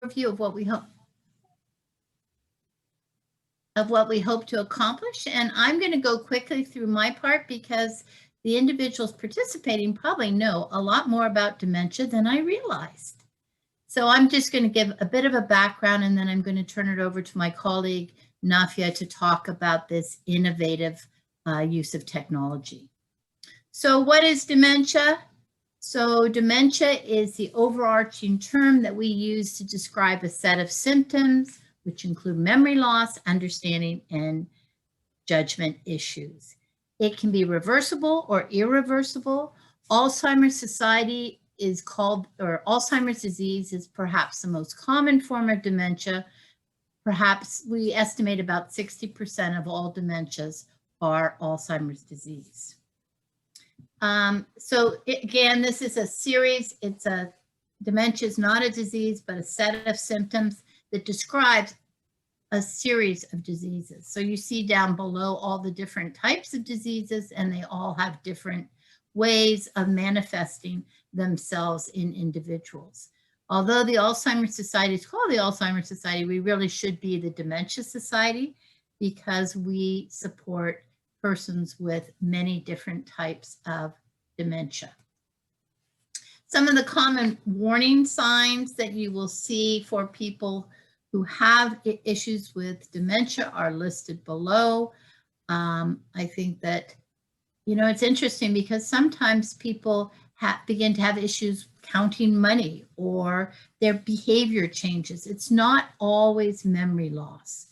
overview of what we hope to accomplish. And I'm going to go quickly through my part because the individuals participating probably know a lot more about dementia than I realized. So I'm just going to give a bit of a background, and then I'm going to turn it over to my colleague, Nafia, to talk about this innovative use of technology. So what is dementia? So dementia is the overarching term that we use to describe a set of symptoms, which include memory loss, understanding, and judgment issues. It can be reversible or irreversible. Alzheimer's Society is called, or Alzheimer's disease is perhaps the most common form of dementia. Perhaps we estimate about 60% of all dementias are Alzheimer's disease. Again, this is a series. Dementia is not a disease, but a set of symptoms that describes a series of diseases. So you see down below all the different types of diseases, and they all have different ways of manifesting themselves in individuals. Although the Alzheimer Society is called the Alzheimer Society, we really should be the Dementia Society because we support persons with many different types of dementia. Some of the common warning signs that you will see for people who have issues with dementia are listed below. I think that, it's interesting because sometimes people begin to have issues counting money or their behavior changes. It's not always memory loss.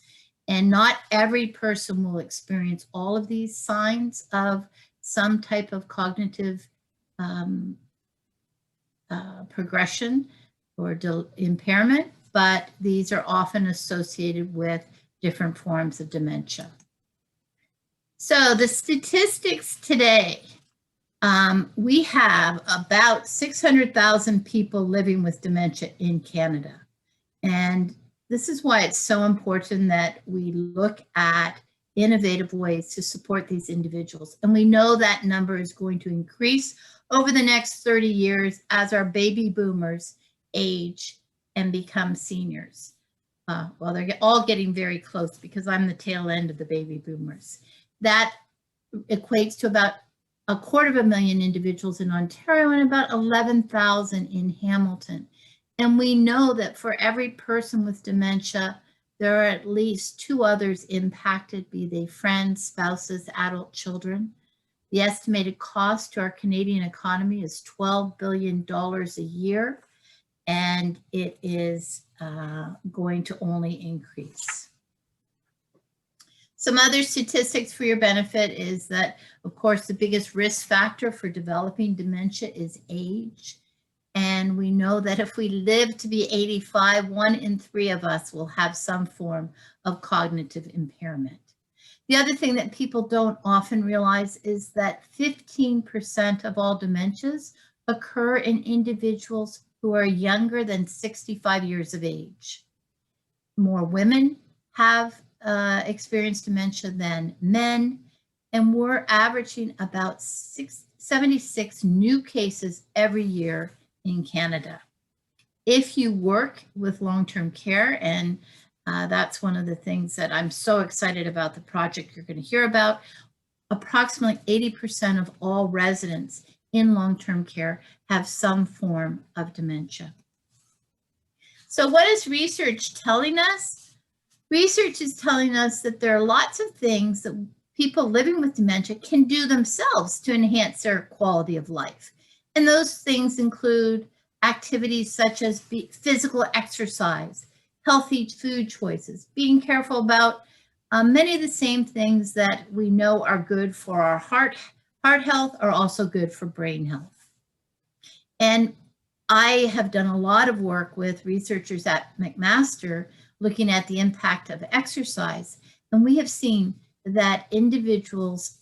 And not every person will experience all of these signs of some type of cognitive progression or impairment, but these are often associated with different forms of dementia. So the statistics today, we have about 600,000 people living with dementia in Canada. And this is why it's so important that we look at innovative ways to support these individuals. And we know that number is going to increase over the next 30 years as our baby boomers age and become seniors. Well, they're all getting very close because I'm the tail end of the baby boomers. That equates to about 250,000 individuals in Ontario and about 11,000 in Hamilton. And we know that for every person with dementia, there are at least 2 others impacted, be they friends, spouses, adult children. The estimated cost to our Canadian economy is $12 billion a year, and it is going to only increase. Some other statistics for your benefit is that, of course, the biggest risk factor for developing dementia is age. And we know that if we live to be 85, 1 in 3 of us will have some form of cognitive impairment. The other thing that people don't often realize is that 15% of all dementias occur in individuals who are younger than 65 years of age. More women have experienced dementia than men, and we're averaging about 76 new cases every year in Canada. If you work with long-term care, and that's one of the things that I'm so excited about the project you're going to hear about, approximately 80% of all residents in long-term care have some form of dementia. So what is research telling us? Research is telling us that there are lots of things that people living with dementia can do themselves to enhance their quality of life. And those things include activities such as physical exercise, healthy food choices, being careful about many of the same things that we know are good for our heart health are also good for brain health. And I have done a lot of work with researchers at McMaster looking at the impact of exercise. And we have seen that individuals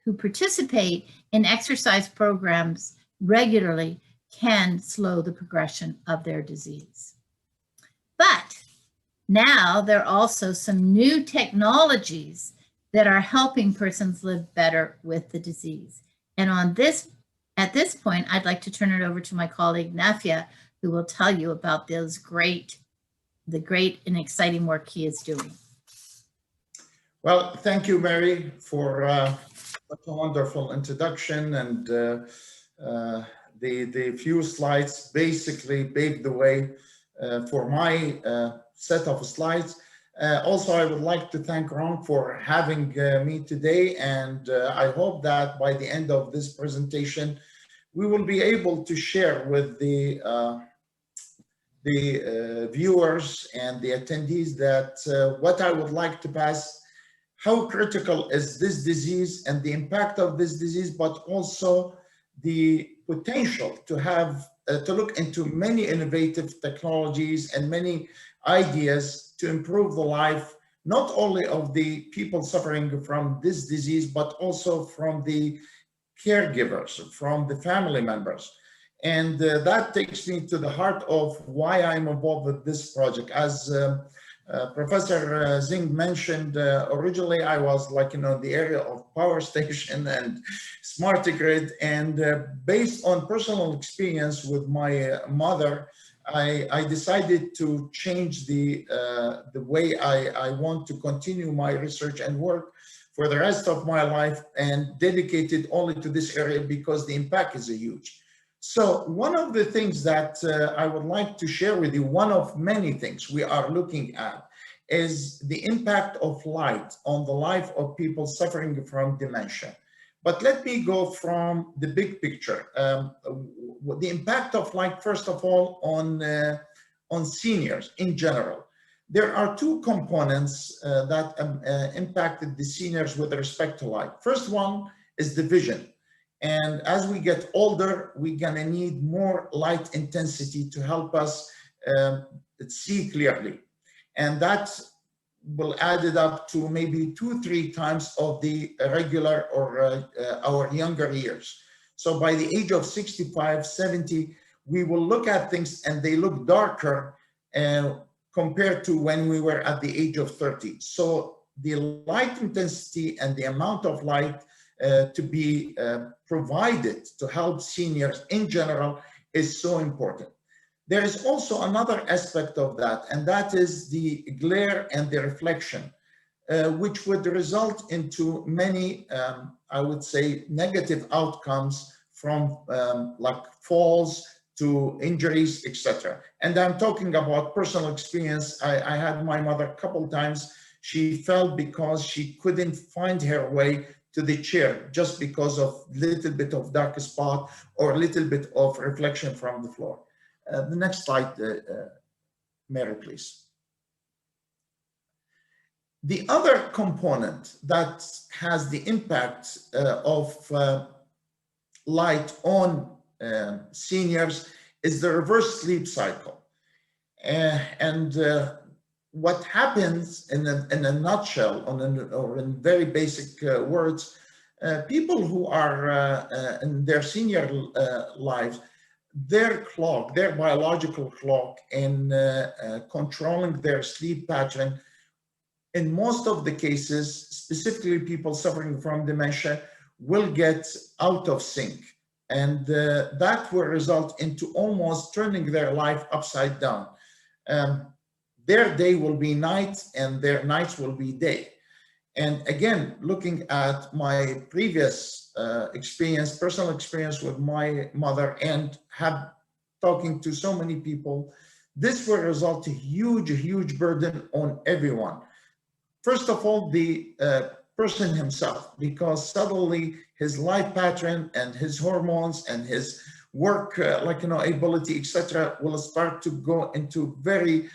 who participate in exercise programs regularly can slow the progression of their disease. But now there are also some new technologies that are helping persons live better with the disease. And at this point, I'd like to turn it over to my colleague Nafia, who will tell you about those great the great and exciting work he is doing. Well, thank you, Mary, for such a wonderful introduction, and the few slides basically paved the way for my set of slides. Also, I would like to thank Ron for having me today, and I hope that by the end of this presentation, we will be able to share with the viewers and the attendees that what I would like to pass, how critical is this disease and the impact of this disease, but also the potential to have to look into many innovative technologies and many ideas to improve the life, not only of the people suffering from this disease, but also from the caregivers, from the family members. And that takes me to the heart of why I'm involved with this project. As Professor Zing mentioned, originally I was like, the area of power station and smart grid. And based on personal experience with my mother, I decided to change the way I want to continue my research and work for the rest of my life and dedicate it only to this area because the impact is huge. So one of the things that I would like to share with you, one of many things we are looking at, is the impact of light on the life of people suffering from dementia. But let me go from the big picture. The impact of light, first of all, on seniors in general. There are two components that impacted the seniors with respect to light. First one is the vision. And as we get older, we're gonna need more light intensity to help us see clearly. And that will add it up to maybe 2-3 times of the regular or our younger years. So by the age of 65, 70, we will look at things and they look darker compared to when we were at the age of 30. So the light intensity and the amount of light to be provided to help seniors in general is so important. There is also another aspect of that, and that is the glare and the reflection, which would result into many, I would say, negative outcomes from like falls to injuries, etc. And I'm talking about personal experience. I had my mother a couple times. She fell because she couldn't find her way to the chair just because of a little bit of dark spot or a little bit of reflection from the floor. The next slide, Mary, please. The other component that has the impact of light on seniors is the reverse sleep cycle. What happens in a nutshell, or in very basic words, people who are in their senior lives, their clock, their biological clock in controlling their sleep pattern, in most of the cases, specifically people suffering from dementia, will get out of sync. And that will result into almost turning their life upside down. Their day will be night and their nights will be day. And again, looking at my previous experience, personal experience with my mother, and talking to so many people, this will result in huge burden on everyone. First of all, the person himself, because suddenly his life pattern and his hormones and his work, ability, etc., will start to go into very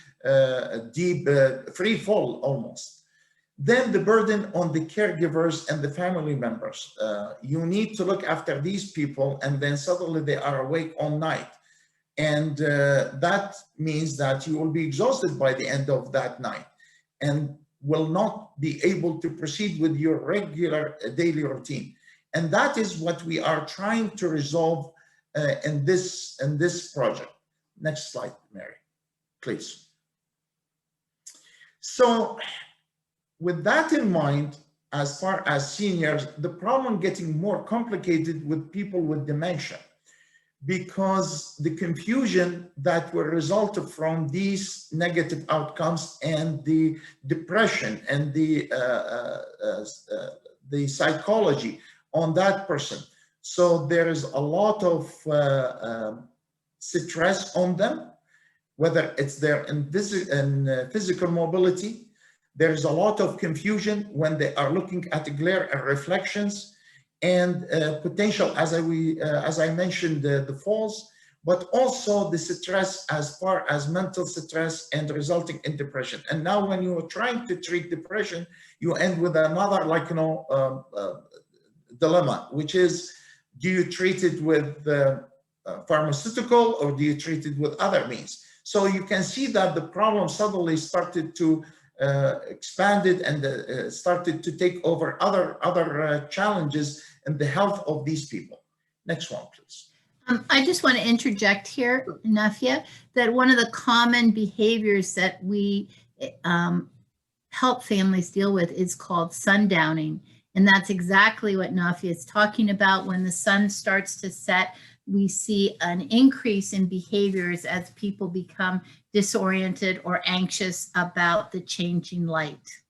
deep free fall almost. Then the burden on the caregivers and the family members. You need to look after these people, and then suddenly they are awake all night. And that means that you will be exhausted by the end of that night and will not be able to proceed with your regular daily routine. And that is what we are trying to resolve in this project. Next slide, Mary, please. So with that in mind, as far as seniors, the problem getting more complicated with people with dementia, because the confusion that will result from these negative outcomes and the depression and the psychology on that person. So there is a lot of stress on them, whether it's their physical mobility. There is a lot of confusion when they are looking at glare and reflections, and potential, as I mentioned, the falls, but also the stress as far as mental stress and resulting in depression. And now when you are trying to treat depression, you end with another, like, dilemma, which is, do you treat it with pharmaceutical, or do you treat it with other means? So you can see that the problem suddenly started to expanded and started to take over other challenges in the health of these people. Next one, please. I just want to interject here, Nafia, that one of the common behaviors that we help families deal with is called sundowning. And that's exactly what Nafia is talking about. When the sun starts to set, we see an increase in behaviors as people become disoriented or anxious about the changing light.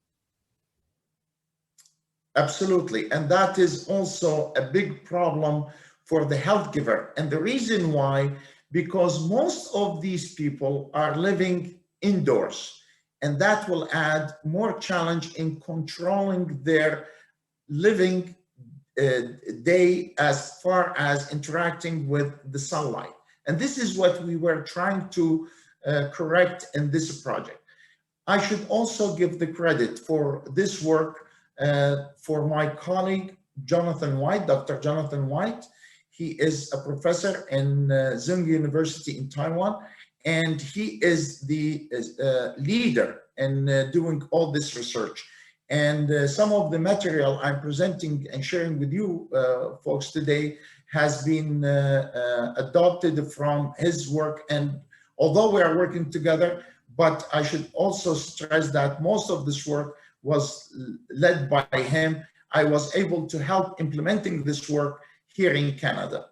Absolutely. And that is also a big problem for the health giver. And the reason why, because most of these people are living indoors, and that will add more challenge in controlling their living day as far as interacting with the sunlight. And this is what we were trying to correct in this project. I should also give the credit for this work for my colleague, Jonathan White, Dr. Jonathan White. He is a professor in Zheng University in Taiwan, and he is the leader in doing all this research. And some of the material I'm presenting and sharing with you folks today has been adopted from his work. And although we are working together, but I should also stress that most of this work was led by him. I was able to help implementing this work here in Canada.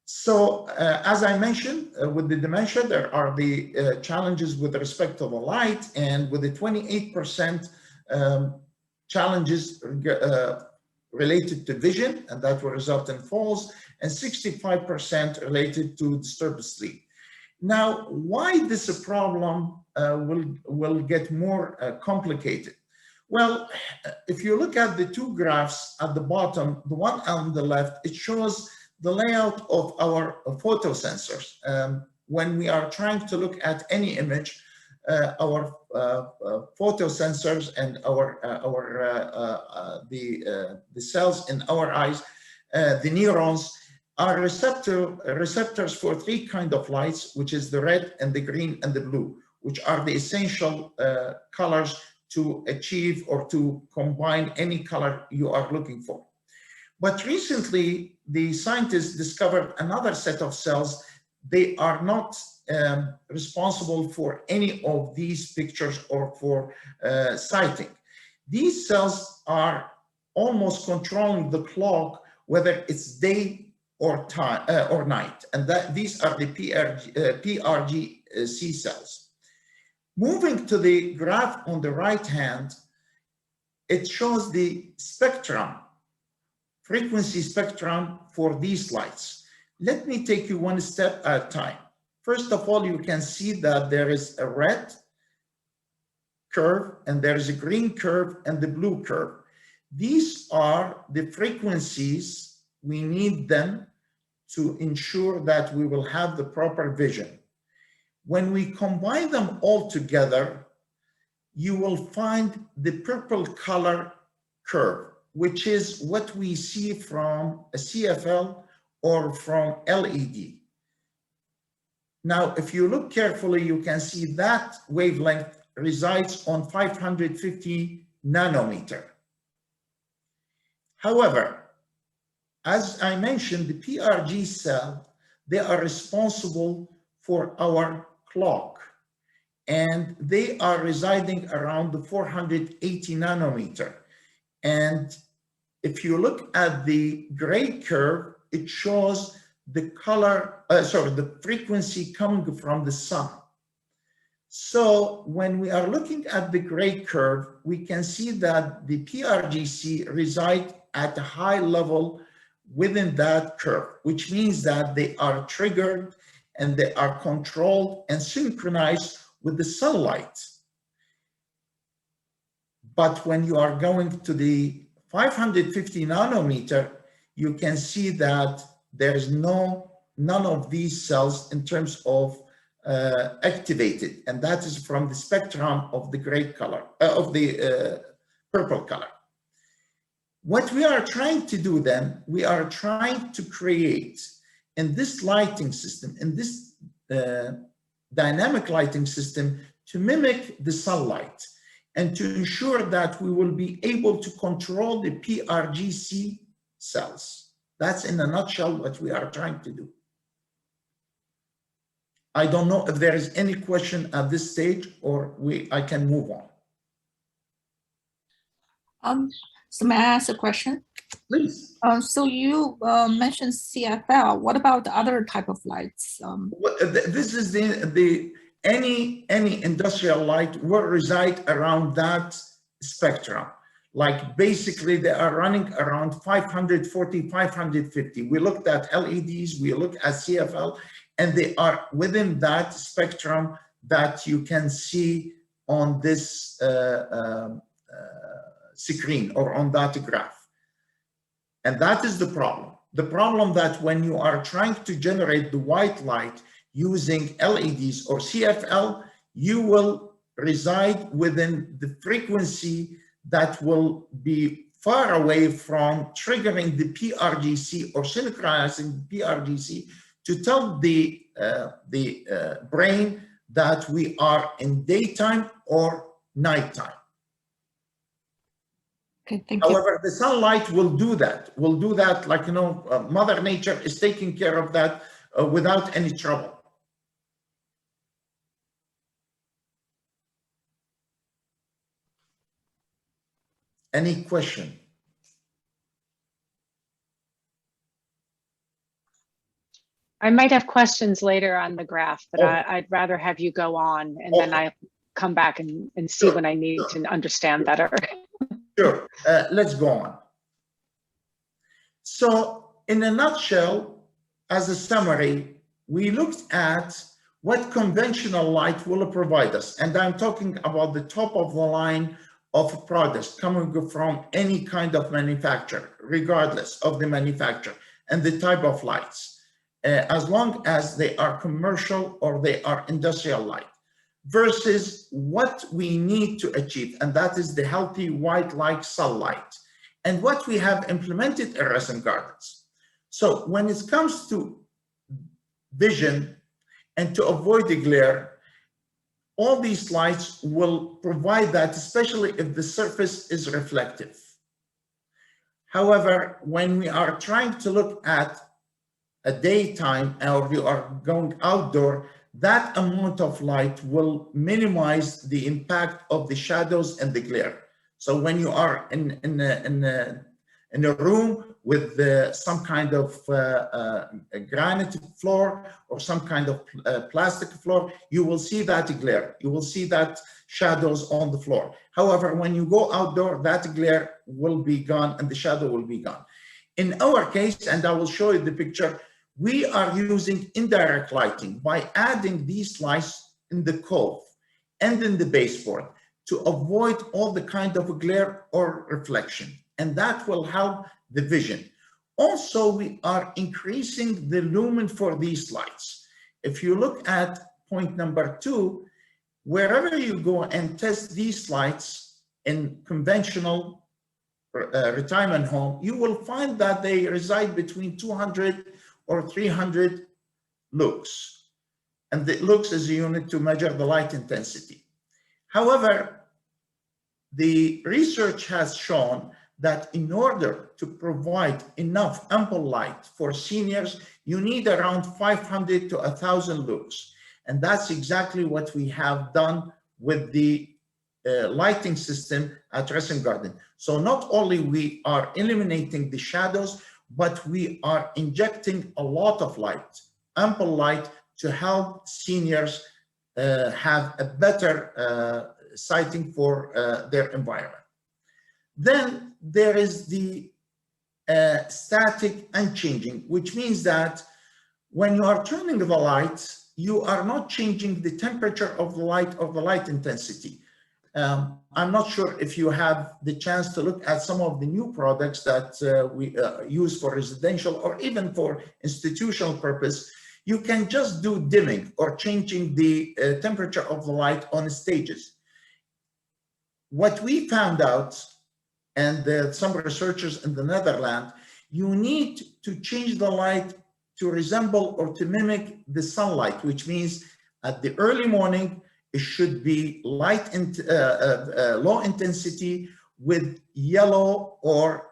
So as I mentioned, with the dementia, there are the challenges with respect to the light, and with the 28% challenges related to vision, and that will result in falls, and 65% related to disturbed sleep. Now, why this problem will get more complicated? Well, if you look at the two graphs at the bottom, the one on the left, it shows the layout of our photo sensors. When we are trying to look at any image, our photo sensors and the cells in our eyes, the neurons, are receptors for three kinds of lights, which is the red and the green and the blue, which are the essential colors to achieve or to combine any color you are looking for. But recently, the scientists discovered another set of cells. They are not responsible for any of these pictures or for sighting. These cells are almost controlling the clock, whether it's day or time or night, and that these are the PRGC cells. Moving to the graph on the right hand, it shows the spectrum, frequency spectrum for these lights. Let me take you one step at a time. First of all, you can see that there is a red curve, and there is a green curve and the blue curve. These are the frequencies we need them to ensure that we will have the proper vision. When we combine them all together, you will find the purple color curve, which is what we see from a CFL or from LED. Now, if you look carefully, you can see that wavelength resides on 550 nanometer. However, as I mentioned, the PRG cell, they are responsible for our clock, and they are residing around the 480 nanometer. And if you look at the gray curve, it shows the color, the frequency coming from the sun. So when we are looking at the gray curve, we can see that the PRGC reside at a high level within that curve, which means that they are triggered and they are controlled and synchronized with the sunlight. But when you are going to the 550 nanometer, you can see that there's none of these cells in terms of activated, and that is from the spectrum of the gray color, of the purple color. What we are trying to do then, we are trying to create in this lighting system, in this dynamic lighting system, to mimic the sunlight and to ensure that we will be able to control the PRGC cells. That's in a nutshell what we are trying to do. I don't know if there is any question at this stage, or I can move on. So may I ask a question? Please. So you mentioned CFL. What about the other type of lights? This is any industrial light will reside around that spectrum. Like basically they are running around 540, 550. We looked at LEDs, we look at CFL, and they are within that spectrum that you can see on this screen or on that graph. And that is the problem. The problem that when you are trying to generate the white light using LEDs or CFL, you will reside within the frequency that will be far away from triggering the PRGC or synchronizing the PRGC to tell the brain that we are in daytime or nighttime. Okay, thank you. However, the sunlight will do that. Like, you know, Mother Nature is taking care of that without any trouble. Any question? I might have questions later on the graph, but I'd rather have you go on and then I come back and see Sure, when I need to understand better. Sure, let's go on. So in a nutshell, as a summary, we looked at what conventional light will provide us. And I'm talking about the top of the line of products coming from any kind of manufacturer, regardless of the manufacturer and the type of lights, as long as they are commercial or they are industrial light, versus what we need to achieve, and that is the healthy white light sunlight, and what we have implemented in resin gardens. So when it comes to vision and to avoid the glare, all these lights will provide that, especially if the surface is reflective. However, when we are trying to look at a daytime or we are going outdoor, that amount of light will minimize the impact of the shadows and the glare. So when you are in a room with some kind of granite floor or some kind of plastic floor, you will see that glare. You will see that shadows on the floor. However, when you go outdoor, that glare will be gone and the shadow will be gone. In our case, and I will show you the picture, we are using indirect lighting by adding these lights in the cove and in the baseboard to avoid all the kind of glare or reflection. And that will help the vision. Also, we are increasing the lumen for these lights. If you look at point number 2, wherever you go and test these lights in conventional retirement home, you will find that they reside between 200 or 300 lux. And the lux is a unit to measure the light intensity. However, the research has shown that in order to provide enough ample light for seniors, you need around 500 to 1,000 lux. And that's exactly what we have done with the lighting system at Resin Garden. So not only we are eliminating the shadows, but we are injecting a lot of light, ample light, to help seniors have a better sighting for their environment. Then there is the static unchanging, which means that when you are turning the lights, you are not changing the temperature of the light or the light intensity. I'm not sure if you have the chance to look at some of the new products that we use for residential or even for institutional purpose. You can just do dimming or changing the temperature of the light on stages. What we found out, and some researchers in the Netherlands, you need to change the light to resemble or to mimic the sunlight, which means at the early morning, it should be light and low intensity with yellow or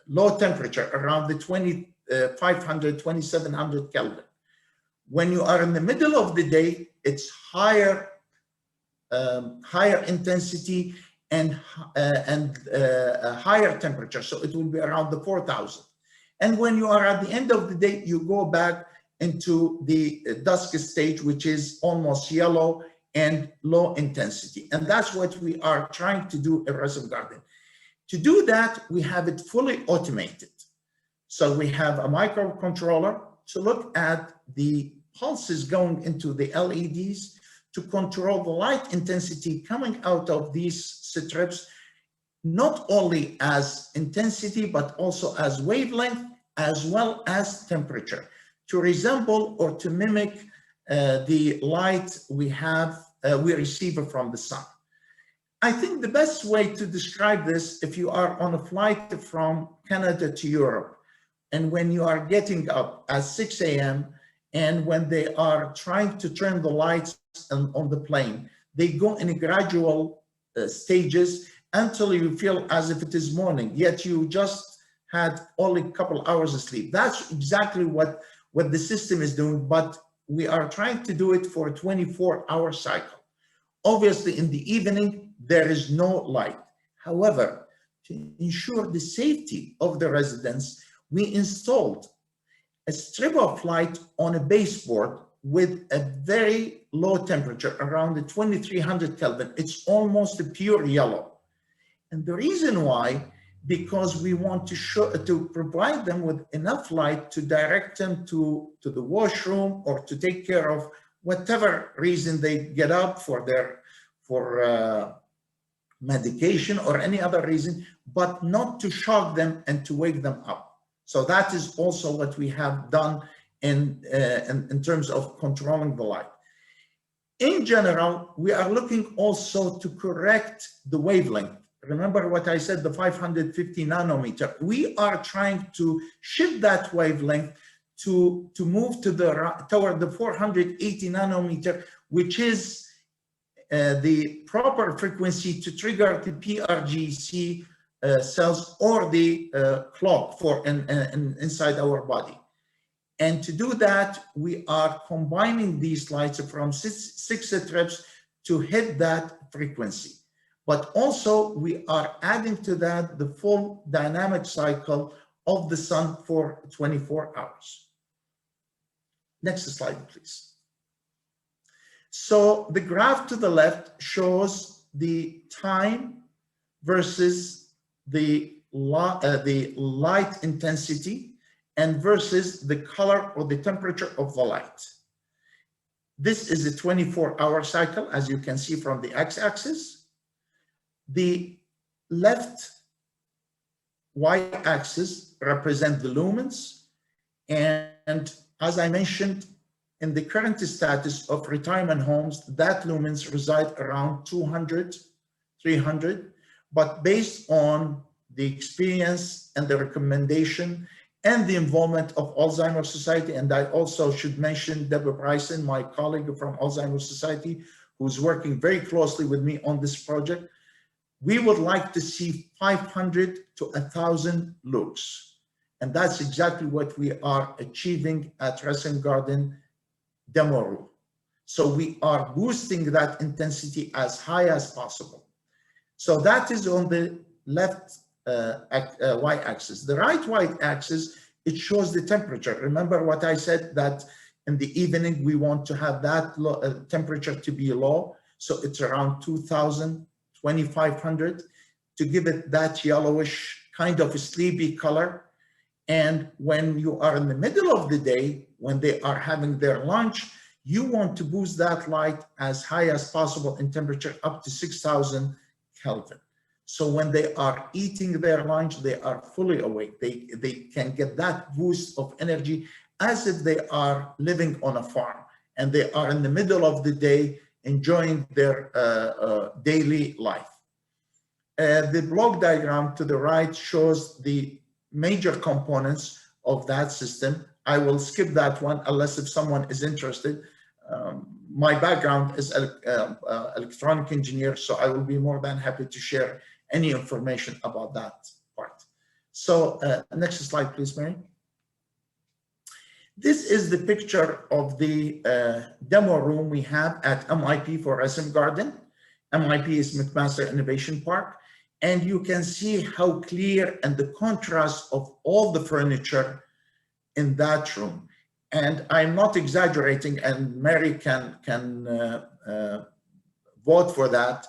low temperature around the 2500, 2700 Kelvin. When you are in the middle of the day, it's higher intensity and a higher temperature. So it will be around the 4000. And when you are at the end of the day, you go back into the dusk stage, which is almost yellow and low intensity. And that's what we are trying to do in Resin Garden. To do that, we have it fully automated. So we have a microcontroller to look at the pulses going into the LEDs to control the light intensity coming out of these strips, not only as intensity, but also as wavelength, as well as temperature, to resemble or to mimic the light we receive from the sun. I think the best way to describe this, if you are on a flight from Canada to Europe, and when you are getting up at 6 a.m., and when they are trying to turn the lights on the plane, they go in gradual stages until you feel as if it is morning, yet you just had only a couple hours of sleep. That's exactly what the system is doing, but we are trying to do it for a 24-hour cycle. Obviously, in the evening, there is no light. However, to ensure the safety of the residents, we installed a strip of light on a baseboard with a very low temperature, around the 2300 Kelvin. It's almost a pure yellow. And the reason why, because we want to provide them with enough light to direct them to the washroom or to take care of whatever reason they get up for medication or any other reason, but not to shock them and to wake them up. So that is also what we have done in terms of controlling the light. In general, we are looking also to correct the wavelength. Remember what I said, the 550 nanometer. We are trying to shift that wavelength to move toward the 480 nanometer, which is the proper frequency to trigger the PRGC cells or the clock for inside our body. And to do that, we are combining these lights from six strips to hit that frequency. But also we are adding to that the full dynamic cycle of the sun for 24 hours. Next slide, please. So the graph to the left shows the time versus the light intensity and versus the color or the temperature of the light. This is a 24-hour cycle, as you can see from the x-axis. The left y-axis represent the lumens, and as I mentioned, in the current status of retirement homes, that lumens reside around 200, 300, but based on the experience and the recommendation and the involvement of Alzheimer Society, and I also should mention Deborah Bryson, my colleague from Alzheimer Society, who's working very closely with me on this project. We would like to see 500 to 1,000 lux. And that's exactly what we are achieving at Resin Garden demo room. So we are boosting that intensity as high as possible. So that is on the left y-axis. The right y-axis, it shows the temperature. Remember what I said, that in the evening we want to have that temperature to be low, so it's around 2000, 2500, to give it that yellowish kind of sleepy color. And when you are in the middle of the day, when they are having their lunch, you want to boost that light as high as possible in temperature, up to 6000 Kelvin. So when they are eating their lunch, they are fully awake. They can get that boost of energy as if they are living on a farm and they are in the middle of the day enjoying their daily life. The block diagram to the right shows the major components of that system. I will skip that one unless if someone is interested. My background is electronic engineer, so I will be more than happy to share any information about that part. So next slide, please, Mary. This is the picture of the demo room we have at MIP for SM Garden. MIP is McMaster Innovation Park. And you can see how clear and the contrast of all the furniture in that room. And I'm not exaggerating, and Mary can vote for that.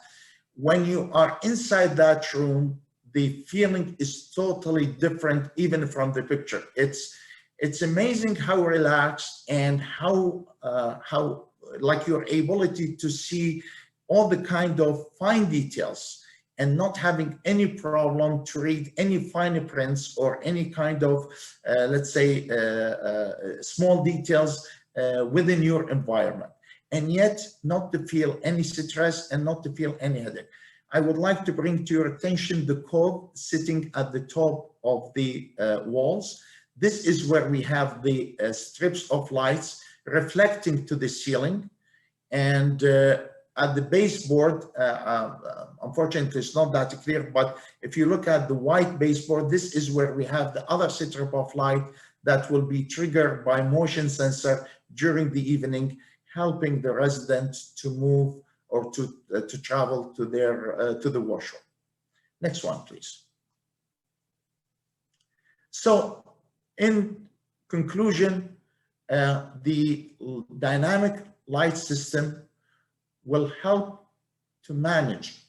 When you are inside that room, the feeling is totally different, even from the picture. It's amazing how relaxed and how like your ability to see all the kind of fine details and not having any problem to read any fine prints or any kind of, let's say, small details within your environment, and yet not to feel any stress and not to feel any headache. I would like to bring to your attention the cove sitting at the top of the walls. This is where we have the strips of lights reflecting to the ceiling, and at the baseboard, unfortunately, it's not that clear, but if you look at the white baseboard, this is where we have the other strip of light that will be triggered by motion sensor during the evening, helping the residents to move or to travel to their to the washroom. Next one, please. So, in conclusion, the dynamic light system will help to manage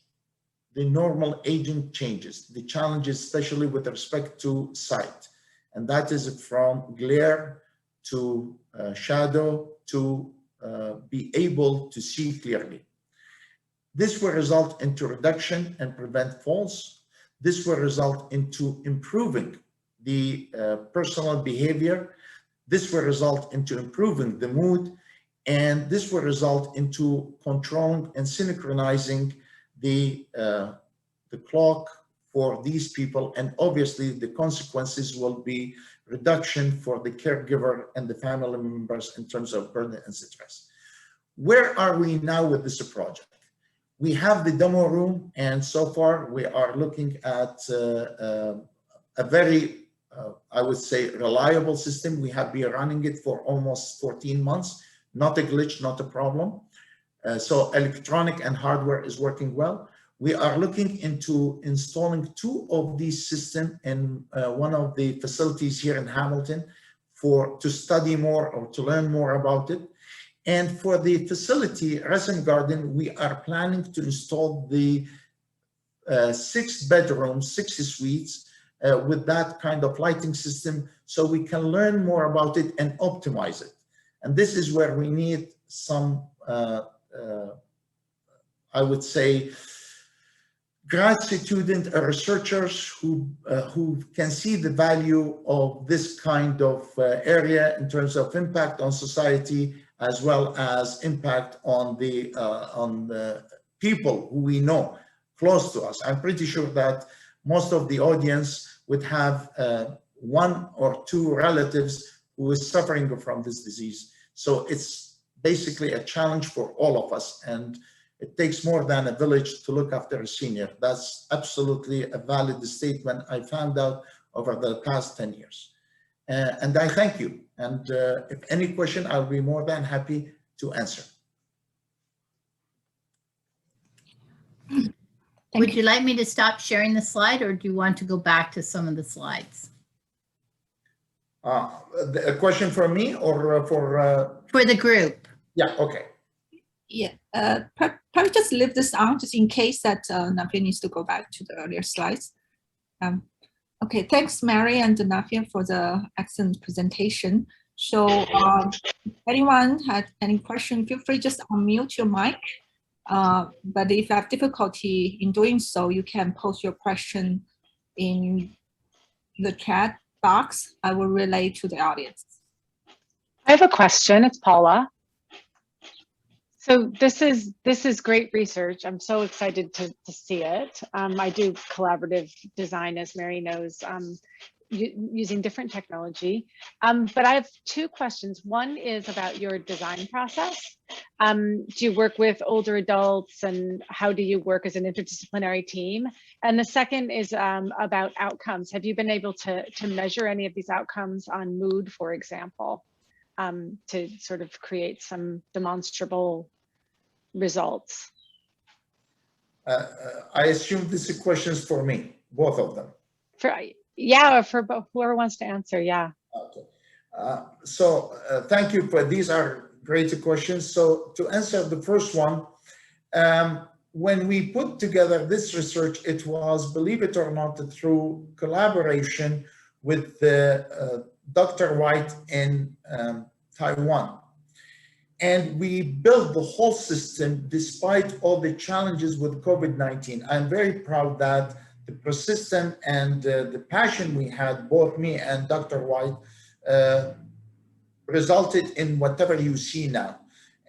the normal aging changes, the challenges, especially with respect to sight. And that is from glare to shadow to be able to see clearly. This will result into reduction and prevent falls. This will result into improving the personal behavior. This will result into improving the mood. And this will result into controlling and synchronizing the clock for these people. And obviously the consequences will be reduction for the caregiver and the family members in terms of burden and stress. Where are we now with this project? We have the demo room, and so far we are looking at a very, I would say, reliable system. We have been running it for almost 14 months. Not a glitch, not a problem. So electronic and hardware is working well. We are looking into installing 2 of these systems in one of the facilities here in Hamilton to study more or to learn more about it. And for the facility, Resin Garden, we are planning to install the 6 bedrooms, 6 suites with that kind of lighting system, so we can learn more about it and optimize it. And this is where we need some, I would say, grad student researchers who can see the value of this kind of area in terms of impact on society, as well as impact on the people who we know close to us. I'm pretty sure that most of the audience would have 1 or 2 relatives who is suffering from this disease. So it's basically a challenge for all of us, and it takes more than a village to look after a senior. That's absolutely a valid statement I found out over the past 10 years. And I thank you. And if any question, I'll be more than happy to answer. Thank Would you like me to stop sharing the slide, or do you want to go back to some of the slides? A question for me or for? For the group. Yeah, okay. Yeah, probably just leave this on just in case that Nafia needs to go back to the earlier slides. Okay, thanks Mary and Nafia for the excellent presentation. So if anyone had any question, feel free just unmute your mic. But if you have difficulty in doing so, you can post your question in the chat box. I will relay to the audience. I have a question. It's Paula. So this is great research. I'm so excited to see it. I do collaborative design, as Mary knows, using different technology. But I have two questions. One is about your design process. Do you work with older adults, and how do you work as an interdisciplinary team? And the second is about outcomes. Have you been able to measure any of these outcomes on mood, for example? To sort of create some demonstrable results? I assume this is questions for me, both of them. Yeah, for whoever wants to answer, yeah. Okay. Thank you for these are great questions. So to answer the first one, when we put together this research, it was, believe it or not, through collaboration with Dr. White in Taiwan. And we built the whole system despite all the challenges with COVID-19. I'm very proud that the persistence and the passion we had, both me and Dr. White, resulted in whatever you see now.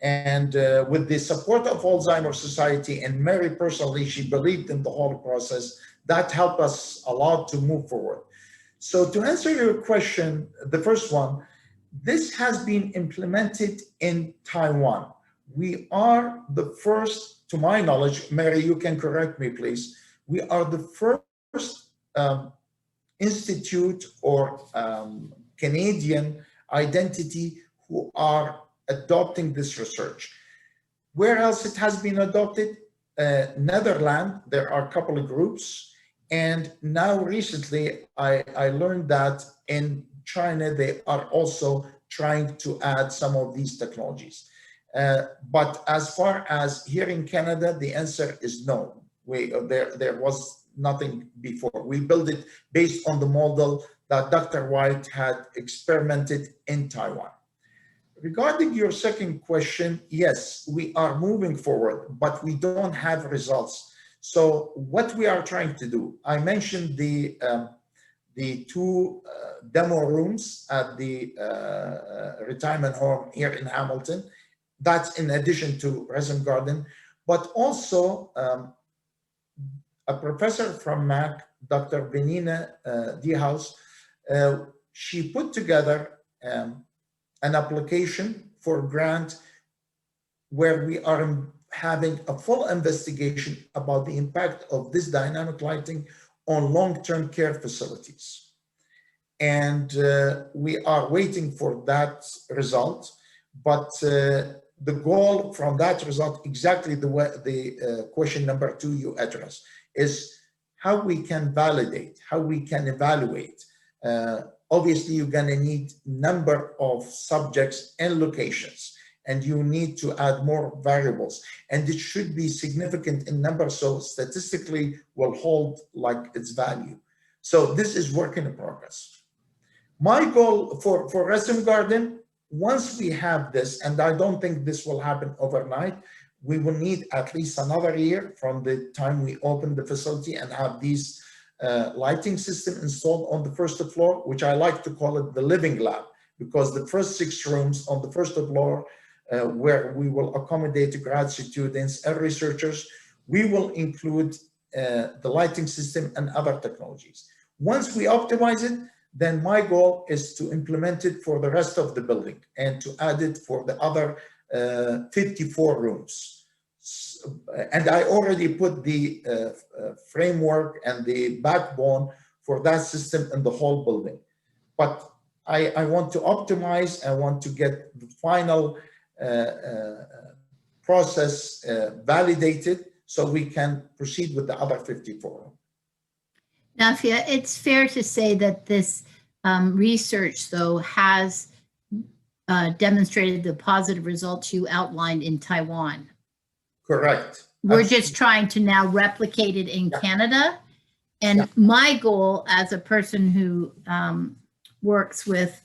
And with the support of Alzheimer Society and Mary personally, she believed in the whole process. That helped us a lot to move forward. So to answer your question, the first one, this has been implemented in Taiwan. We are the first, to my knowledge, Mary, you can correct me, please. We are the first institute or Canadian identity who are adopting this research. Where else it has been adopted? Netherlands, there are a couple of groups. And now recently, I learned that in China, they are also trying to add some of these technologies. But as far as here in Canada, the answer is no. There was nothing before. We built it based on the model that Dr. White had experimented in Taiwan. Regarding your second question, yes, we are moving forward, but we don't have results. So what we are trying to do, I mentioned the two demo rooms at the retirement home here in Hamilton. That's in addition to Resin Garden, but also a professor from MAC, Dr. Benina Diehaus, she put together an application for a grant where we are having a full investigation about the impact of this dynamic lighting on long-term care facilities. And we are waiting for that result, but the goal from that result, exactly the way the question number 2 you addressed, is how we can validate, how we can evaluate. Obviously, you're gonna need number of subjects and locations, and you need to add more variables, and it should be significant in number, so statistically will hold like its value. So this is work in progress. My goal for Resin Garden, once we have this, and I don't think this will happen overnight, we will need at least another year from the time we open the facility and have these lighting system installed on the first floor, which I like to call it the living lab, because the first 6 rooms on the first floor where we will accommodate grad students and researchers, we will include the lighting system and other technologies. Once we optimize it, then my goal is to implement it for the rest of the building and to add it for the other 54 rooms. And I already put the framework and the backbone for that system in the whole building. But I want to optimize, I want to get the final process validated so we can proceed with the other 54. Nafia, it's fair to say that this research, though, has demonstrated the positive results you outlined in Taiwan. Correct. We're just trying to now replicate it in Canada. And my goal as a person who works with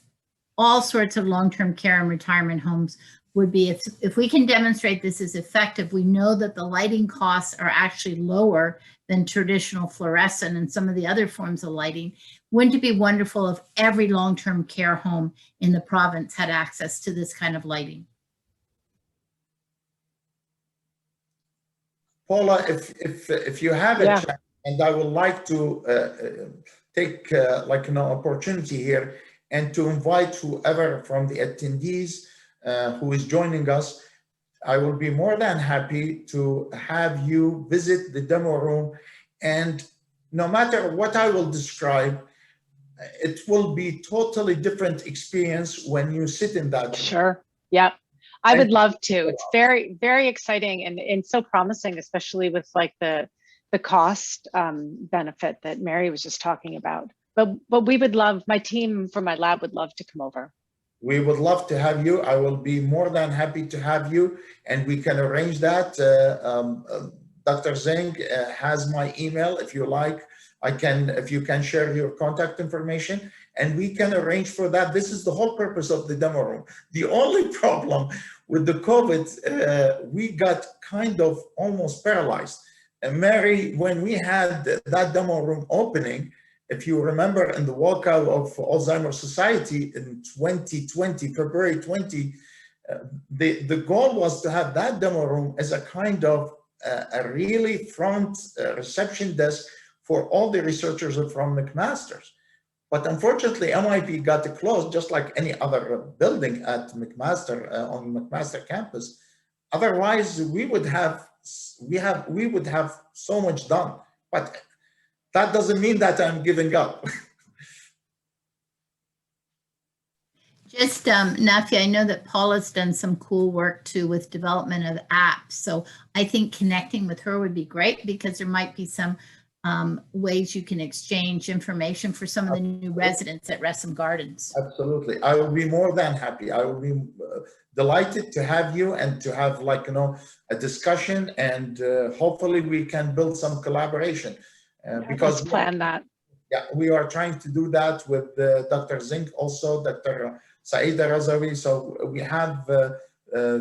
all sorts of long-term care and retirement homes would be if we can demonstrate this is effective, we know that the lighting costs are actually lower than traditional fluorescent and some of the other forms of lighting. Wouldn't it be wonderful if every long-term care home in the province had access to this kind of lighting? Paula, if you have a chance, and I would like to take like an opportunity here and to invite whoever from the attendees who is joining us, I will be more than happy to have you visit the demo room. And no matter what I will describe, it will be totally different experience when you sit in that room. Sure. Yeah. I would love to. It's very, very exciting and so promising, especially with like the cost benefit that Mary was just talking about. But we would love, my team from my lab would love to come over. We would love to have you. I will be more than happy to have you, and we can arrange that. Dr. Zeng has my email. If you like, if you can share your contact information, and we can arrange for that. This is the whole purpose of the demo room. The only problem with the COVID, we got kind of almost paralyzed. And Mary, when we had that demo room opening, if you remember in the walkout of Alzheimer Society in 2020, February 20, the goal was to have that demo room as a kind of a really front reception desk for all the researchers from McMaster's. But unfortunately, MIP got closed just like any other building at McMaster, on McMaster campus. Otherwise, we would have so much done. But that doesn't mean that I'm giving up. Just, Nafia, I know that Paula's done some cool work too with development of apps. So I think connecting with her would be great because there might be some ways you can exchange information for some of the new residents at Ressam Gardens. Absolutely. I will be more than happy. I will be delighted to have you and to have a discussion, and hopefully we can build some collaboration. Because let's plan that. Yeah, we are trying to do that with Dr. Zink, also Dr. Saida Razawi. So we have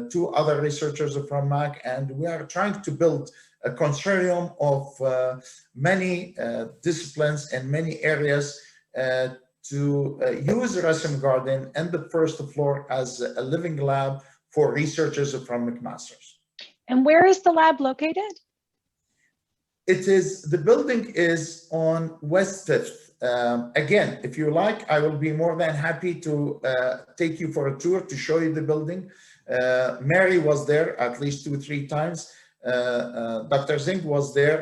two other researchers from MAC, and we are trying to build a consortium of many disciplines and many areas to use Ressam Garden and the first floor as a living lab for researchers from McMaster's. And where is the lab located? The building is on West 5th. Again, if you like, I will be more than happy to take you for a tour to show you the building. Mary was there at least 2 or 3 times. Dr. Zink was there,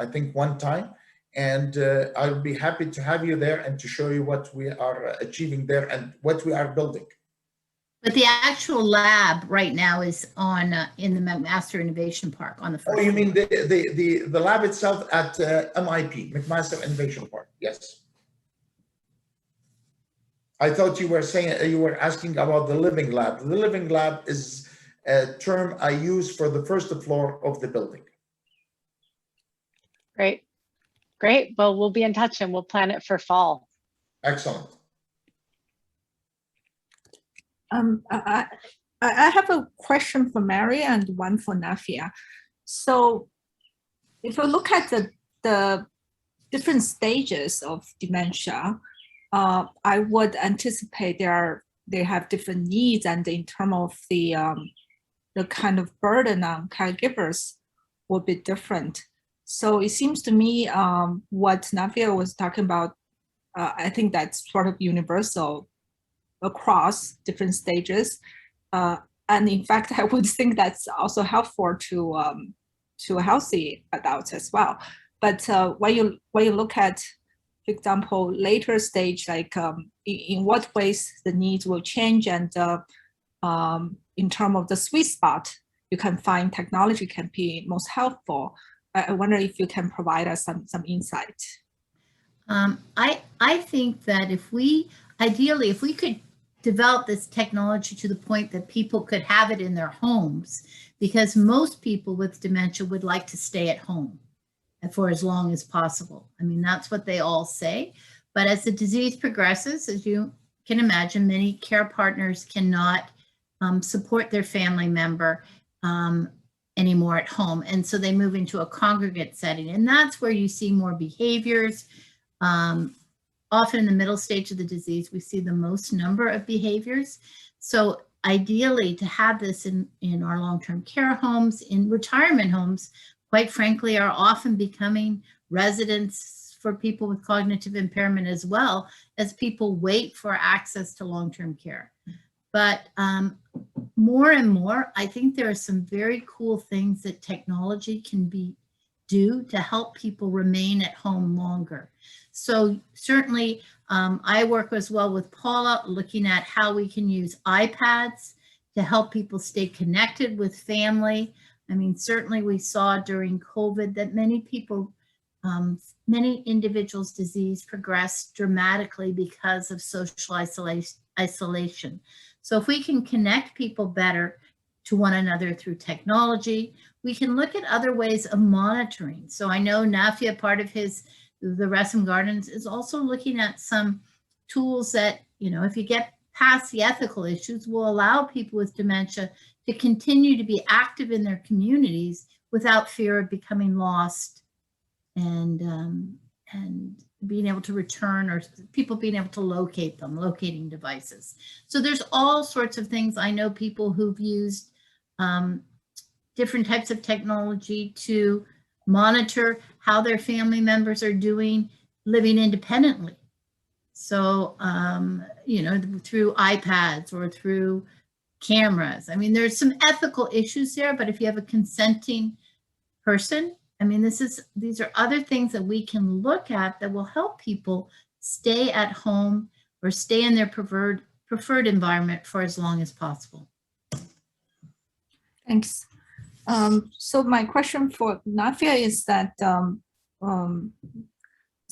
I think 1 time. And I'll be happy to have you there and to show you what we are achieving there and what we are building. But the actual lab right now is on in the McMaster Innovation Park on the first. Oh, you mean the lab itself at MIP, McMaster Innovation Park? Yes. I thought you were saying you were asking about the living lab. The living lab is a term I use for the first floor of the building. Great, great. Well, we'll be in touch and we'll plan it for fall. Excellent. I have a question for Mary and one for Nafia. So if we look at the different stages of dementia, I would anticipate they have different needs, and in terms of the kind of burden on caregivers will be different. So it seems to me what Nafia was talking about, I think that's sort of universal across different stages, and in fact, I would think that's also helpful to healthy adults as well. But when you look at, for example, later stage, like in what ways the needs will change, and in terms of the sweet spot you can find technology can be most helpful. I wonder if you can provide us some insight. I think that ideally, if we could develop this technology to the point that people could have it in their homes, because most people with dementia would like to stay at home for as long as possible. I mean, that's what they all say. But as the disease progresses, as you can imagine, many care partners cannot support their family member anymore at home. And so they move into a congregate setting. And that's where you see more behaviors. Often in the middle stage of the disease, we see the most number of behaviors. So ideally, to have this in our long-term care homes, in retirement homes, quite frankly, are often becoming residents for people with cognitive impairment as well, as people wait for access to long-term care. But more and more, I think there are some very cool things that technology can do to help people remain at home longer. So certainly, I work as well with Paula, looking at how we can use iPads to help people stay connected with family. I mean, certainly we saw during COVID that many people, many individuals' disease progressed dramatically because of social isolation. So if we can connect people better to one another through technology, we can look at other ways of monitoring. So I know Nafia, part of the Ressam Gardens, is also looking at some tools that, if you get past the ethical issues, will allow people with dementia to continue to be active in their communities without fear of becoming lost and being able to return, or people being able to locate them, locating devices. So there's all sorts of things. I know people who've used different types of technology to monitor how their family members are doing living independently. So, through iPads or through cameras. I mean, there's some ethical issues there, but if you have a consenting person, I mean, these are other things that we can look at that will help people stay at home or stay in their preferred environment for as long as possible. Thanks. So my question for Nafia is that, so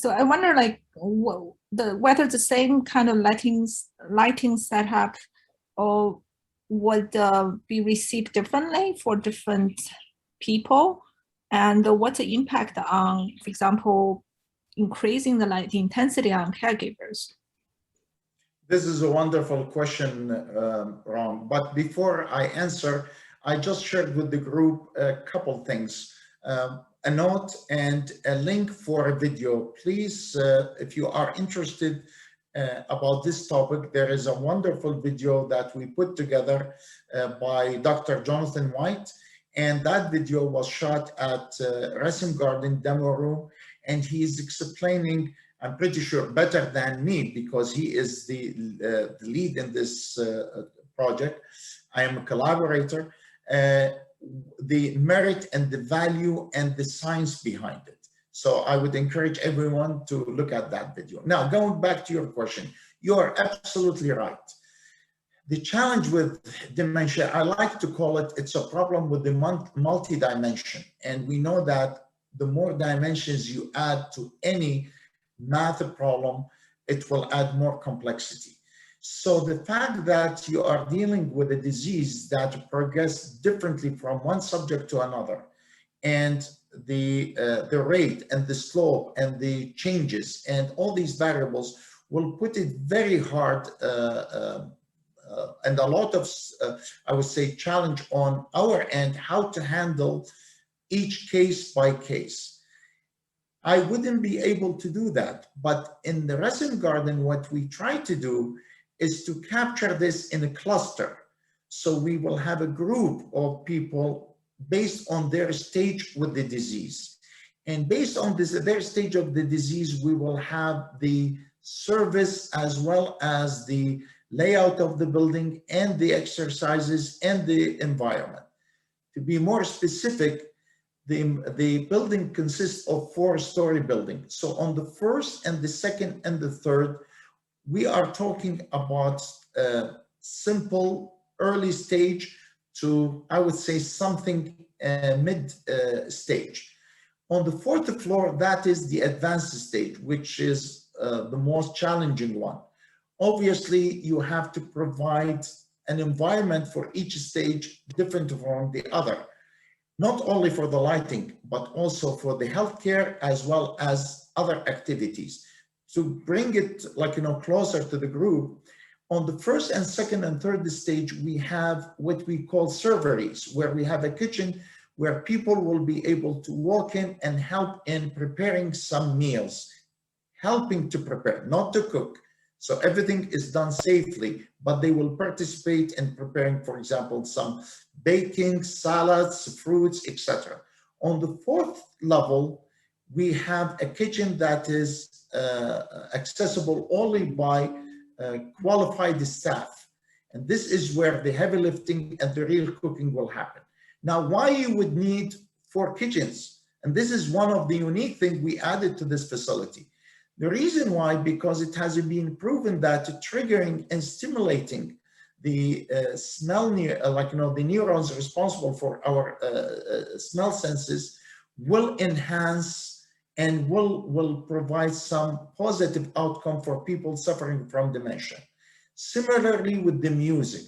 I wonder, whether the same kind of lighting setup or would be received differently for different people, and what's the impact on, for example, increasing the light intensity on caregivers? This is a wonderful question, Ron. But before I answer, I just shared with the group a couple things. A note and a link for a video. Please, if you are interested about this topic, there is a wonderful video that we put together by Dr. Jonathan White. And that video was shot at Ressam Garden demo room. And he's explaining, I'm pretty sure better than me, because he is the lead in this project. I am a collaborator. The merit and the value and the science behind it. So I would encourage everyone to look at that video. Now, going back to your question, you are absolutely right. The challenge with dementia, I like to call it, it's a problem with the multi-dimension. And we know that the more dimensions you add to any math problem, it will add more complexity. So the fact that you are dealing with a disease that progresses differently from one subject to another, and the rate and the slope and the changes and all these variables will put it very hard and a lot of, I would say, challenge on our end, how to handle each case by case. I wouldn't be able to do that, but in the Ressam Garden, what we try to do is to capture this in a cluster. So we will have a group of people based on their stage with the disease. And based on their stage of the disease, we will have the service as well as the layout of the building and the exercises and the environment. To be more specific, the building consists of 4-story building. So on the first and the second and the third, we are talking about simple early stage to, I would say, something mid stage. On the fourth floor, that is the advanced stage, which is the most challenging one. Obviously, you have to provide an environment for each stage different from the other, not only for the lighting, but also for the healthcare as well as other activities. To bring it closer to the group, on the first and second and third stage, we have what we call serveries, where we have a kitchen where people will be able to walk in and help in preparing some meals, helping to prepare, not to cook. So everything is done safely, but they will participate in preparing, for example, some baking, salads, fruits, etc. On the fourth level, we have a kitchen that is accessible only by qualified staff. And this is where the heavy lifting and the real cooking will happen. Now, why you would need 4 kitchens? And this is one of the unique things we added to this facility. The reason why, because it has been proven that triggering and stimulating the the neurons responsible for our smell senses will enhance and will provide some positive outcome for people suffering from dementia. Similarly with the music,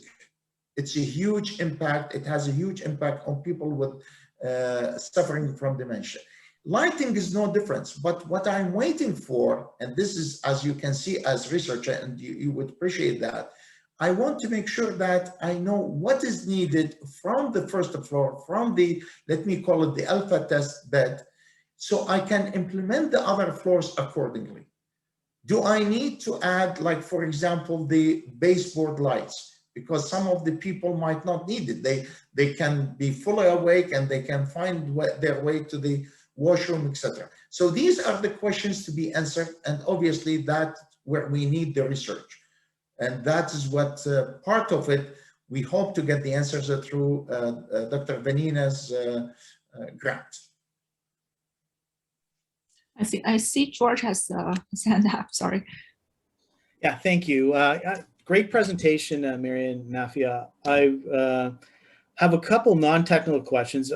it's a huge impact. It has a huge impact on people with suffering from dementia. Lighting is no difference, but what I'm waiting for, and this is, as you can see as researcher, and you would appreciate that, I want to make sure that I know what is needed from the first floor, from the, let me call it the alpha test bed, so I can implement the other floors accordingly. Do I need to add, like, for example, the baseboard lights? Because some of the people might not need it. They can be fully awake and they can find their way to the washroom, etc. So these are the questions to be answered, and obviously that's where we need the research. And that is what part of it, we hope to get the answers through Dr. Vanina's grant. I see George has his hand up, sorry. Yeah, thank you. Great presentation, Mary and Nafia. I have a couple non-technical questions.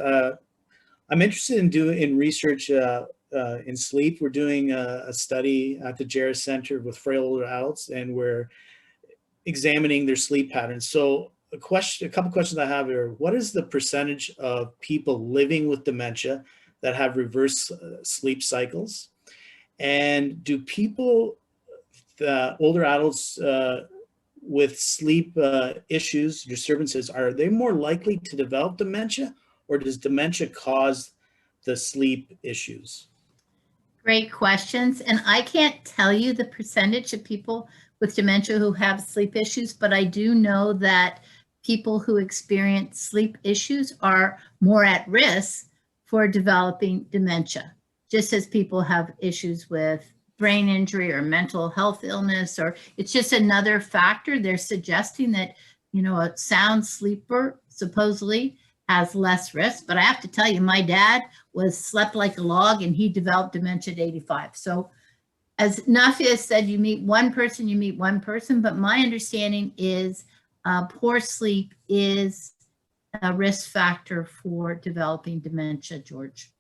I'm interested in research in sleep. We're doing a study at the Jarrah Center with frail older adults, and we're examining their sleep patterns. So a couple questions I have are, what is the percentage of people living with dementia that have reverse sleep cycles? And do people, the older adults with sleep issues, disturbances, are they more likely to develop dementia, or does dementia cause the sleep issues? Great questions. And I can't tell you the percentage of people with dementia who have sleep issues, but I do know that people who experience sleep issues are more at risk for developing dementia, just as people have issues with brain injury or mental health illness, or it's just another factor. They're suggesting that, you know, a sound sleeper supposedly has less risk, but I have to tell you, my dad slept like a log and he developed dementia at 85. So as Nafia said, you meet one person, but my understanding is poor sleep is a risk factor for developing dementia, George.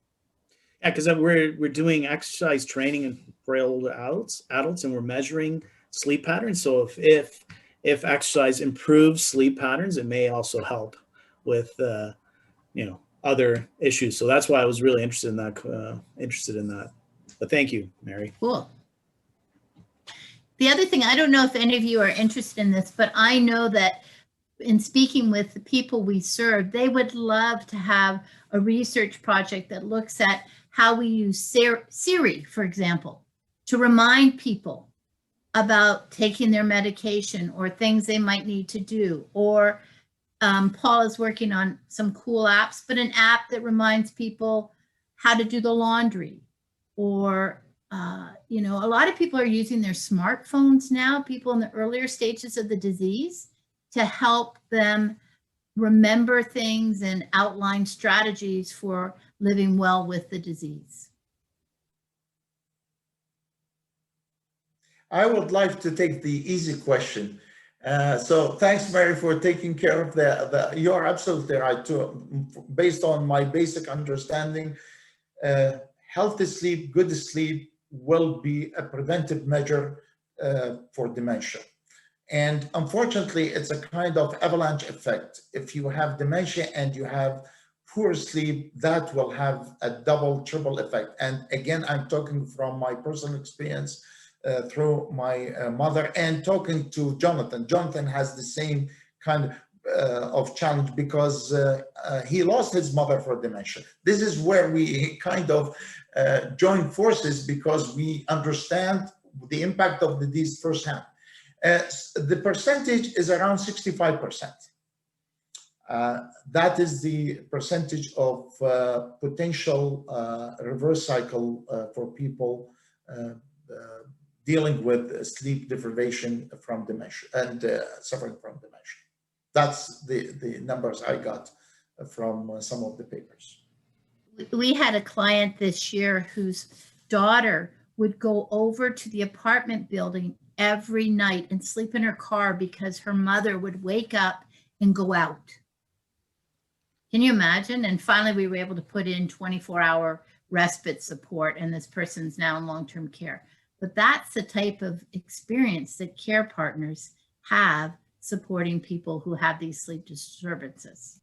Yeah, because we're doing exercise training in frail older adults, and we're measuring sleep patterns. So if exercise improves sleep patterns, it may also help with other issues. So that's why I was really interested in that. But thank you, Mary. Cool. The other thing, I don't know if any of you are interested in this, but I know that in speaking with the people we serve, they would love to have a research project that looks at how we use Siri, for example, to remind people about taking their medication or things they might need to do. Or Paul is working on some cool apps, but an app that reminds people how to do the laundry. Or, a lot of people are using their smartphones now, people in the earlier stages of the disease, to help them remember things and outline strategies for living well with the disease. I would like to take the easy question. So thanks, Mary, for taking care of you're absolutely right too. Based on my basic understanding, healthy sleep, good sleep will be a preventive measure for dementia. And unfortunately, it's a kind of avalanche effect. If you have dementia and you have poor sleep, that will have a double, triple effect. And again, I'm talking from my personal experience through my mother and talking to Jonathan. Jonathan has the same kind of challenge because he lost his mother for dementia. This is where we kind of join forces because we understand the impact of the disease firsthand. The percentage is around 65%. That is the percentage of potential reverse cycle for people dealing with sleep deprivation from dementia and suffering from dementia. That's the numbers I got from some of the papers. We had a client this year whose daughter would go over to the apartment building every night and sleep in her car because her mother would wake up and go out. Can you imagine? And finally, we were able to put in 24-hour respite support, and this person's now in long-term care. But that's the type of experience that care partners have supporting people who have these sleep disturbances.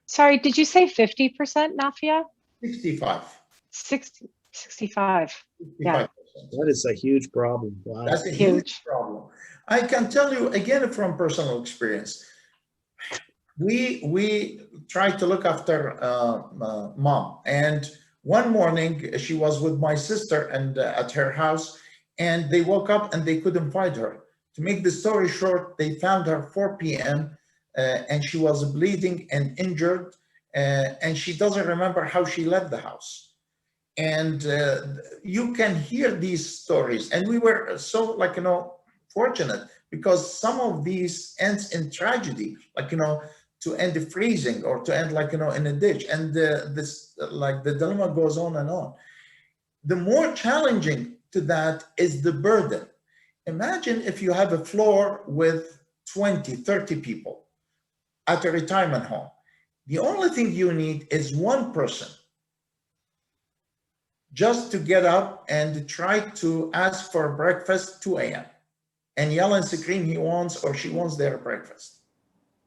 Sorry, did you say 50%, Nafia? 65. 60, 65. Yeah. That is a huge problem. Wow. That's a huge problem. I can tell you again from personal experience. We tried to look after mom, and one morning she was with my sister and at her house, and they woke up and they couldn't find her. To make the story short, they found her 4 p.m. And she was bleeding and injured, and she doesn't remember how she left the house. And you can hear these stories, and we were so fortunate because some of these ends in tragedy, to end the freezing or to end in a ditch, and the dilemma goes on and on. The more challenging to that is the burden. Imagine if you have a floor with 20, 30 people at a retirement home. The only thing you need is one person just to get up and try to ask for breakfast 2 a.m. and yell and scream he wants or she wants their breakfast.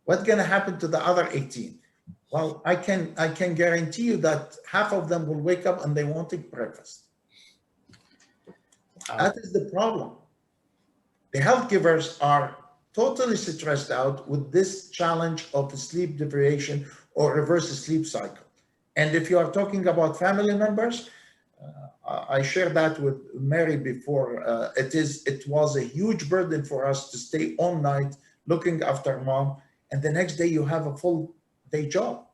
What's going to happen to the other 18? Well, I can guarantee you that half of them will wake up and they won't take breakfast. That is the problem. The health givers are totally stressed out with this challenge of sleep deprivation or reverse sleep cycle. And if you are talking about family members, I shared that with Mary before. It was a huge burden for us to stay all night looking after mom, and the next day you have a full day job.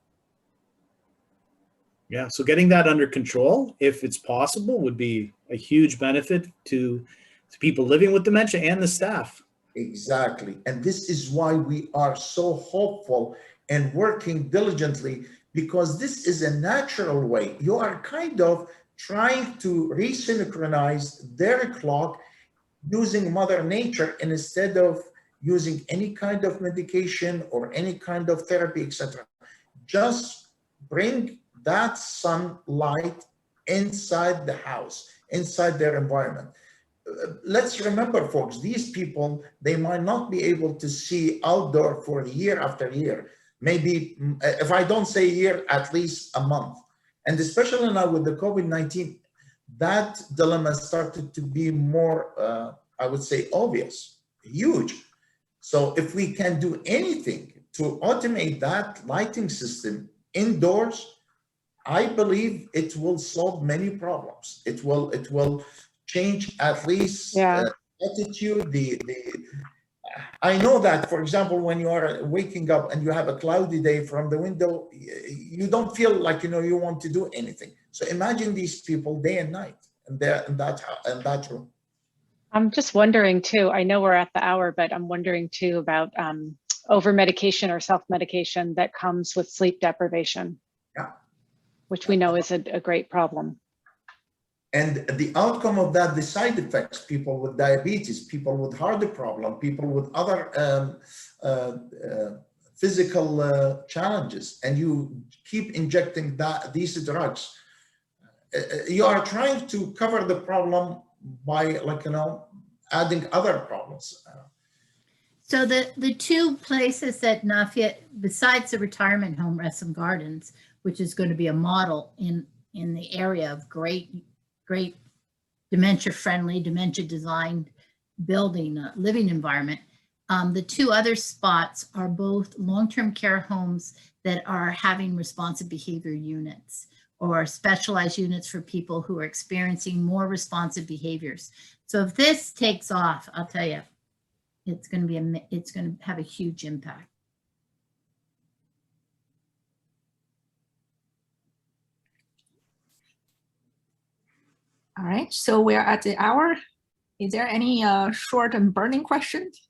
Yeah, so getting that under control, if it's possible, would be a huge benefit to people living with dementia and the staff. Exactly. And this is why we are so hopeful and working diligently, because this is a natural way. You are kind of trying to resynchronize their clock using Mother Nature instead of using any kind of medication or any kind of therapy, etc. Just bring that sunlight inside the house, inside their environment. Let's remember, folks, these people, they might not be able to see outdoor for year after year. Maybe, if I don't say year, at least a month. And especially now with the COVID-19, that dilemma started to be more, I would say, obvious, huge. So if we can do anything to automate that lighting system indoors, I believe it will solve many problems. It will change at least attitude. I know that, for example, when you are waking up and you have a cloudy day from the window, you don't feel like you want to do anything. So imagine these people day and night in that room. I'm just wondering too, I know we're at the hour, but I'm wondering too about over-medication or self-medication that comes with sleep deprivation, which we know is a great problem. And the outcome of that, the side effects, people with diabetes, people with heart problem, people with other physical challenges, and you keep injecting these drugs, you are trying to cover the problem by, like, adding other problems. So the two places that Nafia, besides the retirement home, Reston Gardens, which is going to be a model in the area of great dementia-friendly, dementia-designed building, living environment. The two other spots are both long-term care homes that are having responsive behavior units or specialized units for people who are experiencing more responsive behaviors. So if this takes off, I'll tell you, it's going to have a huge impact. All right, so we're at the hour. Is there any short and burning questions?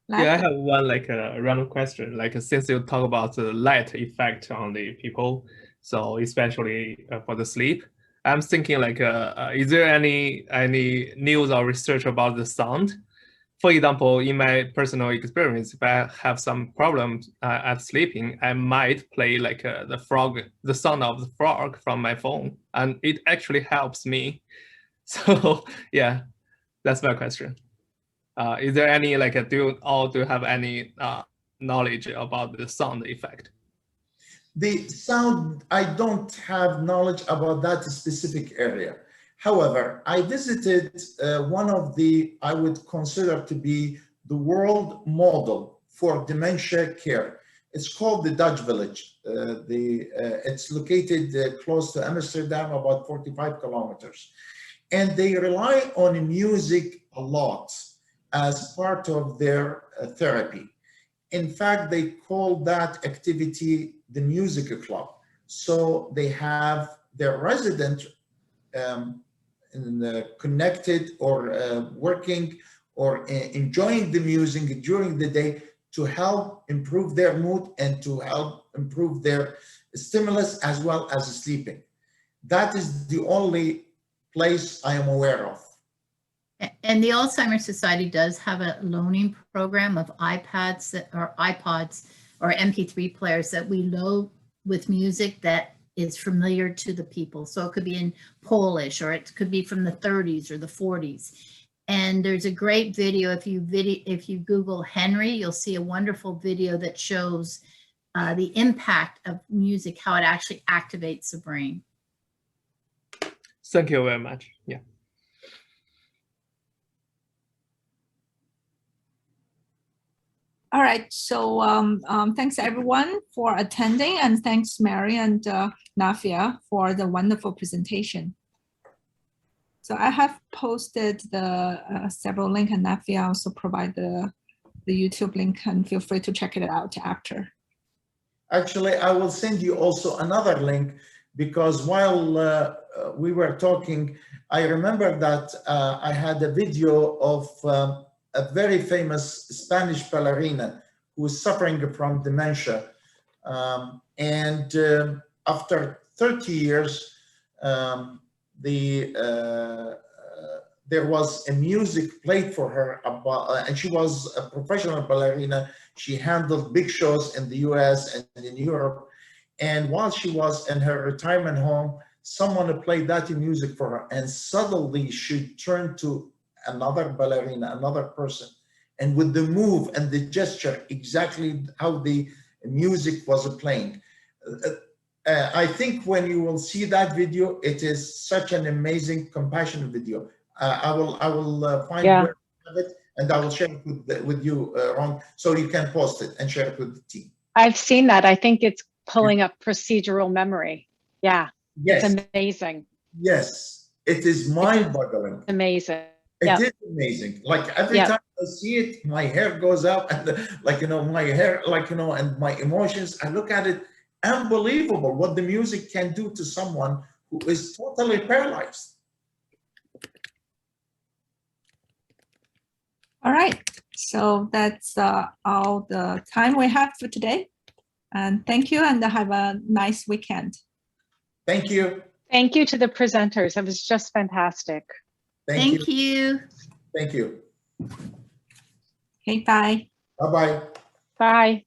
Yeah, I have one like a random question. Like since you talk about the light effect on the people, so especially for the sleep, I'm thinking like, is there any news or research about the sound? For example, in my personal experience, if I have some problems at sleeping, I might play like the sound of the frog from my phone, and it actually helps me. So yeah, that's my question. Is there any like do you have any knowledge about the sound effect? The sound, I don't have knowledge about that specific area. However, I visited one of the, I would consider to be the world model for dementia care. It's called the Dutch Village. It's located close to Amsterdam, about 45 kilometers. And they rely on music a lot as part of their therapy. In fact, they call that activity the music club. So they have their resident connected or working or enjoying the music during the day to help improve their mood and to help improve their stimulus as well as sleeping. That is the only place I am aware of. And the Alzheimer Society does have a loaning program of iPads or iPods or MP3 players that we load with music that is familiar to the people. So it could be in Polish, or it could be from the 30s or the 40s. And there's a great video. If you Google Henry, you'll see a wonderful video that shows the impact of music, how it actually activates the brain. Thank you very much. Yeah. All right, so thanks everyone for attending, and thanks Mary and Nafia for the wonderful presentation. So I have posted the several links, and Nafia also provide the YouTube link, and feel free to check it out after. Actually, I will send you also another link, because while we were talking, I remember that I had a video of a very famous Spanish ballerina who is suffering from dementia. After 30 years, there was a music played for her about, and she was a professional ballerina. She handled big shows in the US and in Europe. And while she was in her retirement home, someone played that music for her, and suddenly she turned to another ballerina, another person, and with the move and the gesture, exactly how the music was playing. I think when you will see that video, it is such an amazing, compassionate video. I will find where I have it, and I will share it with you, Ron, so you can post it and share it with the team. I've seen that. I think it's pulling up procedural memory. Yeah. Yes. It's amazing. Yes. It is mind-boggling. Amazing. It is amazing. Like every time I see it, my hair goes up, and my hair, and my emotions, I look at it, unbelievable what the music can do to someone who is totally paralyzed. All right, so that's all the time we have for today. And thank you, and have a nice weekend. Thank you. Thank you to the presenters. It was just fantastic. Thank you. you. Thank you. Okay, bye. Bye-bye. Bye.